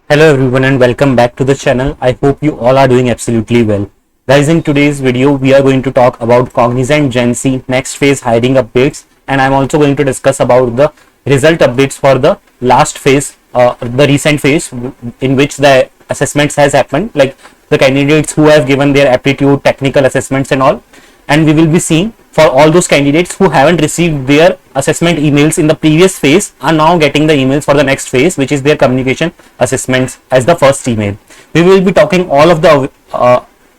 Hello everyone and welcome back to the channel. I hope you all are doing absolutely well. Guys, in today's video, we are going to talk about Cognizant Genc next phase hiring updates, and I'm also going to discuss about the result updates for the last phase, the recent phase in which the assessments has happened, like the candidates who have given their aptitude, technical assessments and all. And we will be seeing for all those candidates who haven't received their assessment emails in the previous phase are now getting the emails for the next phase, which is their communication assessments as the first email. We will be talking all of the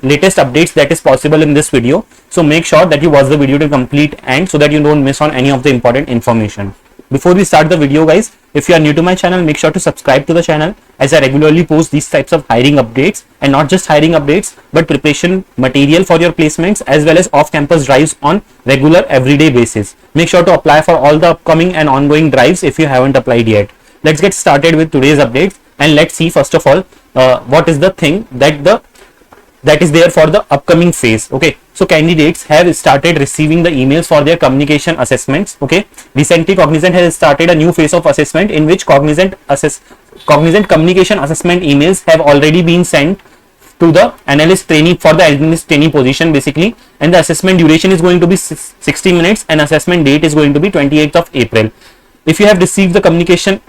latest updates that is possible in this video. So make sure that you watch the video to complete end so that you don't miss on any of the important information. Before we start the video, guys, if you are new to my channel, make sure to subscribe to the channel as I regularly post these types of hiring updates, and not just hiring updates but preparation material for your placements as well as off-campus drives on regular everyday basis. Make sure to apply for all the upcoming and ongoing drives if you haven't applied yet. Let's get started with today's updates, and let's see first of all what is the thing that is there for the upcoming phase. Okay, so candidates have started receiving the emails for their communication assessments. Okay, recently Cognizant has started a new phase of assessment in which Cognizant communication assessment emails have already been sent to the analyst trainee for the analyst trainee position basically, and the assessment duration is going to be 60 minutes and assessment date is going to be 28th of April. If you have received the communication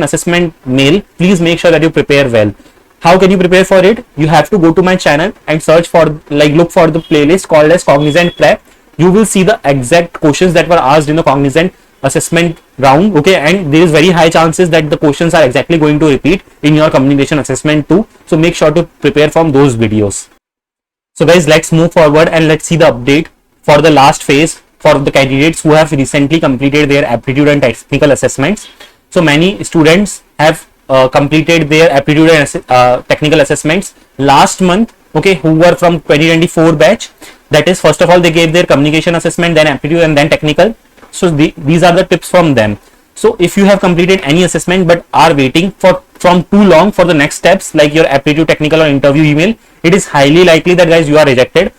assessment mail, please make sure that you prepare well. How can you prepare for it? You have to go to my channel and search for, look for the playlist called as Cognizant Prep. You will see the exact questions that were asked in the Cognizant assessment round. Okay, and there is very high chances that the questions are exactly going to repeat in your communication assessment too. So make sure to prepare from those videos. So guys, let's move forward and let's see the update for the last phase for the candidates who have recently completed their aptitude and technical assessments. So many students have completed their aptitude and technical assessments last month, okay, who were from 2024 batch. That is, first of all, they gave their communication assessment, then aptitude and then technical. So these are the tips from them. So if you have completed any assessment but are waiting from too long for the next steps like your aptitude, technical or interview email, it is highly likely that guys you are rejected.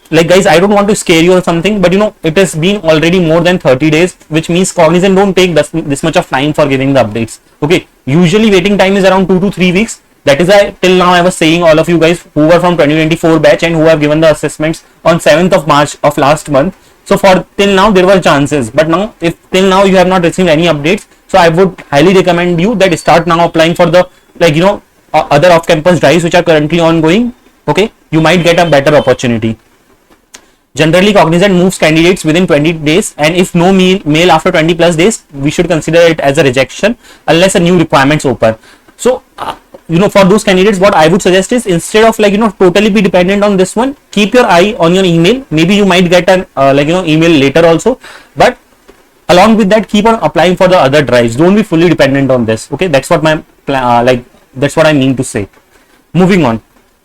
Like guys, I don't want to scare you or something, but it has been already more than 30 days, which means Cognizant don't take this much of time for giving the updates. Okay, usually waiting time is around 2 to 3 weeks. That is why till now I was saying all of you guys who were from 2024 batch and who have given the assessments on 7th of March of last month. So for till now there were chances, but now if till now you have not received any updates, so I would highly recommend you that start now applying for the other off-campus drives which are currently ongoing. Okay, you might get a better opportunity. Generally, Cognizant moves candidates within 20 days, and if no mail after 20 plus days, we should consider it as a rejection unless a new requirements open. So, for those candidates, what I would suggest is instead of totally be dependent on this one, keep your eye on your email. Maybe you might get an email later also, but along with that, keep on applying for the other drives. Don't be fully dependent on this. Okay, that's what that's what I mean to say. Moving on.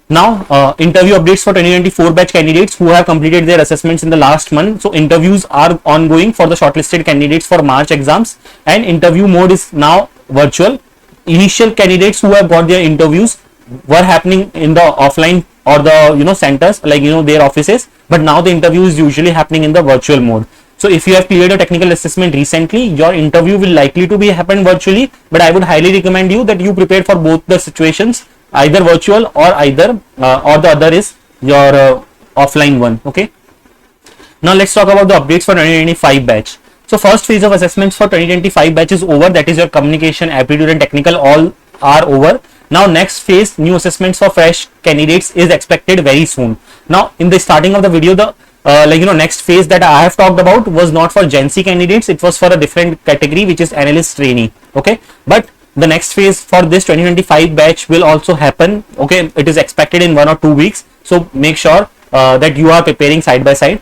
Now, interview updates for 2024 batch candidates who have completed their assessments in the last month. So, interviews are ongoing for the shortlisted candidates for March exams, and interview mode is now virtual. Initial candidates who have got their interviews were happening in the offline or the centers their offices, but now the interview is usually happening in the virtual mode. So, if you have cleared a technical assessment recently, your interview will likely to be happen virtually, but I would highly recommend you that you prepare for both the situations, either virtual or or the other is your offline one. Okay, now let's talk about the updates for 2025 batch. So first phase of assessments for 2025 batch is over, that is your communication, aptitude and technical all are over. Now next phase, new assessments for fresh candidates is expected very soon. Now in the starting of the video, the next phase that I have talked about was not for Genc candidates, it was for a different category which is analyst trainee. Okay, but the next phase for this 2025 batch will also happen. Okay, it is expected in 1 or 2 weeks. So make sure that you are preparing side by side.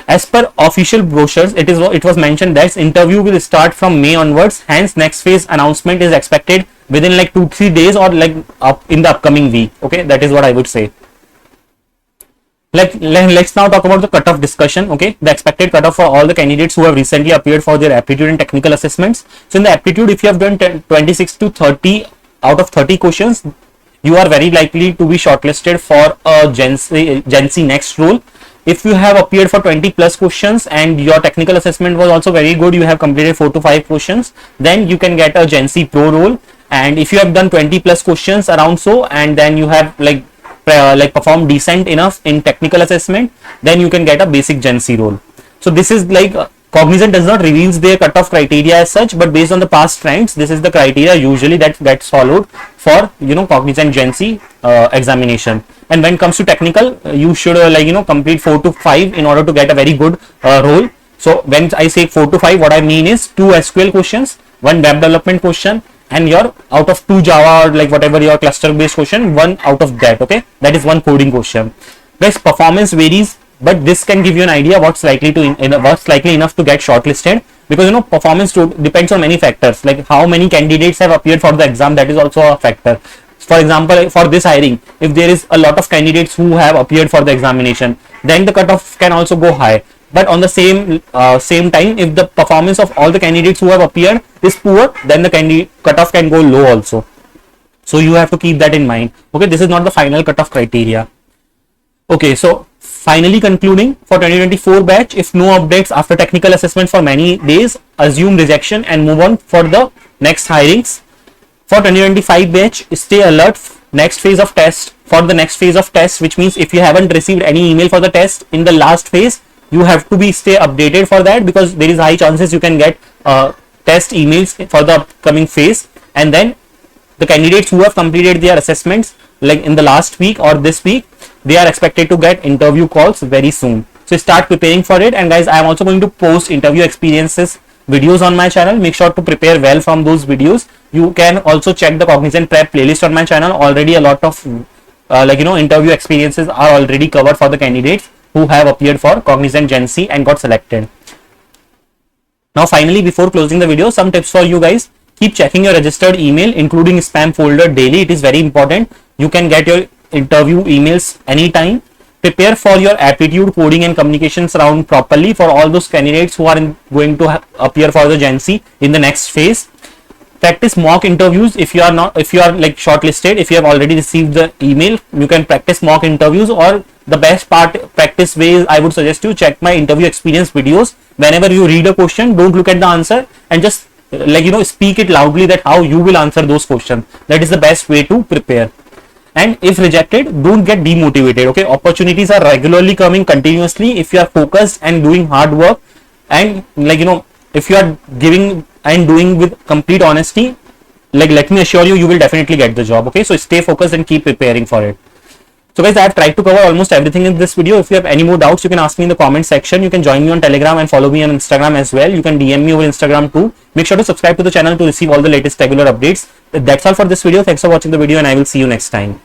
As per official brochures, it was mentioned that interview will start from May onwards. Hence, next phase announcement is expected within 2-3 days or in the upcoming week. Okay, that is what I would say. Let's now talk about the cutoff discussion. Okay, the expected cutoff for all the candidates who have recently appeared for their aptitude and technical assessments. So in the aptitude, if you have done 26 to 30 out of 30 questions, you are very likely to be shortlisted for a Genc next role. If you have appeared for 20 plus questions and your technical assessment was also very good, you have completed 4 to 5 questions, then you can get a Genc Pro role. and if you have done 20 plus questions around so, and then you have like performed decent enough in technical assessment, then you can get a basic Genc role. So this is like Cognizant does not reveal their cutoff criteria as such, but based on the past trends, this is the criteria usually that gets followed for Cognizant Genc examination. And when it comes to technical, you should complete 4 to 5 in order to get a very good role. So when I say 4 to 5, what I mean is 2 SQL questions, 1 web development question, and your out of 2 Java or like whatever your cluster based question, 1 out of that. Okay, that is 1 coding question. Guys, performance varies, but this can give you an idea what's likely enough to get shortlisted, because performance depends on many factors, like how many candidates have appeared for the exam. That is also a factor. For example, for this hiring, if there is a lot of candidates who have appeared for the examination, then the cutoff can also go high. But on the same time, if the performance of all the candidates who have appeared is poor, then the cutoff can go low also. So you have to keep that in mind. Okay, this is not the final cutoff criteria. Okay, so finally concluding, for 2024 batch, if no updates after technical assessment for many days, assume rejection and move on for the next hirings. For 2025 batch, stay alert for the next phase of test, which means if you haven't received any email for the test in the last phase, you have to stay updated for that, because there is high chances you can get test emails for the upcoming phase. And then the candidates who have completed their assessments like in the last week or this week, they are expected to get interview calls very soon. So start preparing for it. And guys, I am also going to post interview experiences videos on my channel. Make sure to prepare well from those videos. You can also check the Cognizant Prep playlist on my channel. Already a lot of interview experiences are already covered for the candidates who have appeared for Cognizant Genc and got selected. Now finally, before closing the video, some tips for you guys. Keep checking your registered email, including spam folder, daily. It is very important. You can get your interview emails anytime. Prepare for your aptitude, coding and communications round properly for all those candidates who are going to appear for the Genc in the next phase. Practice mock interviews if you are like shortlisted. If you have already received the email, you can practice mock interviews, or the best practice way is, I would suggest you check my interview experience videos. Whenever you read a question, don't look at the answer and just speak it loudly that how you will answer those questions. That is the best way to prepare. And if rejected, don't get demotivated. Okay, opportunities are regularly coming continuously if you are focused and doing hard work, and if you are giving and doing with complete honesty, let me assure you, you will definitely get the job. Okay, so stay focused and keep preparing for it. So guys, I have tried to cover almost everything in this video. If you have any more doubts, you can ask me in the comment section. You can join me on Telegram and follow me on Instagram as well. You can DM me over Instagram too. Make sure to subscribe to the channel to receive all the latest regular updates. That's all for this video. Thanks for watching the video, and I will see you next time.